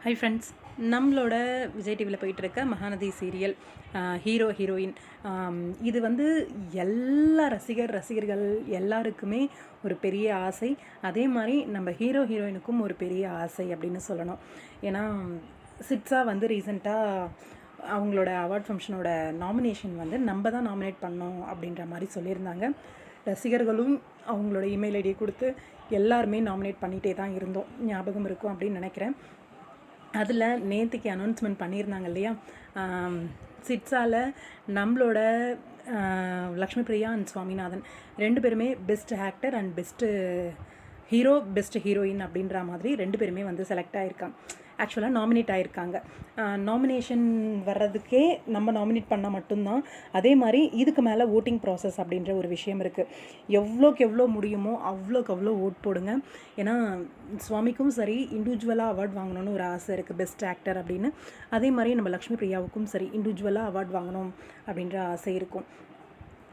Hi friends, நம்மளோட விஜய் டிவியில் போயிட்டுருக்க மகாநதி சீரியல் ஹீரோ ஹீரோயின் இது வந்து எல்லா ரசிகர்கள் எல்லாருக்குமே ஒரு பெரிய ஆசை. அதே மாதிரி நம்ம ஹீரோ ஹீரோயினுக்கும் ஒரு பெரிய ஆசை அப்படின்னு சொல்லணும். ஏன்னா சிட்ஸா வந்து ரீசெண்டாக அவங்களோட அவார்ட் ஃபங்க்ஷனோட நாமினேஷன் வந்து நம்ம தான் நாமினேட் பண்ணோம் அப்படின்ற மாதிரி சொல்லியிருந்தாங்க. ரசிகர்களும் அவங்களோட இமெயில் ஐடியை கொடுத்து எல்லாருமே நாமினேட் பண்ணிகிட்டே தான் இருந்தோம். ஞாபகம் இருக்கும் அப்படின்னு நினைக்கிறேன். அதில் நேற்றுக்கு அனௌன்ஸ்மெண்ட் பண்ணியிருந்தாங்க இல்லையா, சிட்ஸாவில் நம்மளோட லக்ஷ்மி பிரியா அண்ட் சுவாமிநாதன் 2 பேருமே best actor and best hero, best heroine அப்படின்ற மாதிரி 2 பேருமே வந்து செலக்ட் ஆகிருக்காங்க. ஆக்சுவலாக நாமினேட் ஆகிருக்காங்க. நாமினேஷன் வர்றதுக்கே நம்ம நாமினேட் பண்ணால் மட்டும்தான். அதே மாதிரி இதுக்கு மேலே ஓட்டிங் ப்ராசஸ் அப்படின்ற ஒரு விஷயம் இருக்குது. எவ்வளோக்கு எவ்வளோ முடியுமோ அவ்வளோக்கு அவ்வளோ ஓட் போடுங்க. ஏன்னா சுவாமிக்கும் சரி இண்டிவிஜுவலாக அவார்ட் வாங்கணும்னு ஒரு ஆசை இருக்குது, பெஸ்ட் ஆக்டர் அப்படின்னு. அதே மாதிரி நம்ம லக்ஷ்மி பிரியாவுக்கும் சரி இண்டிவிஜுவலாக அவார்ட் வாங்கணும் அப்படின்ற ஆசை இருக்கும்.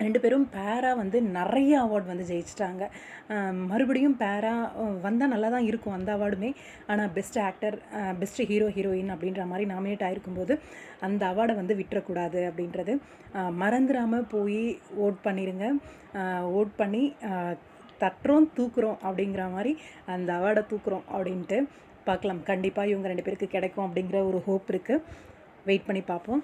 2 பேரும் பேராக வந்து நிறைய அவார்ட் வந்து ஜெயிச்சிட்டாங்க. மறுபடியும் பேராக வந்தால் நல்லா தான் இருக்கும் அந்த அவார்டுமே. ஆனால் best actor, best hero heroine அப்படின்ற மாதிரி நாமினேட் ஆகிருக்கும்போது அந்த அவார்டை வந்து விட்டுறக்கூடாது அப்படின்றது. மறந்துடாமல் போய் ஓட் பண்ணிடுங்க. ஓட் பண்ணி தட்டுறோம் தூக்குறோம் அப்படிங்கிற மாதிரி அந்த அவார்டை தூக்குறோம் அப்படின்ட்டு பார்க்கலாம். கண்டிப்பாக இவங்க 2 பேருக்கு கிடைக்கும் அப்படிங்கிற ஒரு ஹோப் இருக்குது. வெயிட் பண்ணி பார்ப்போம்.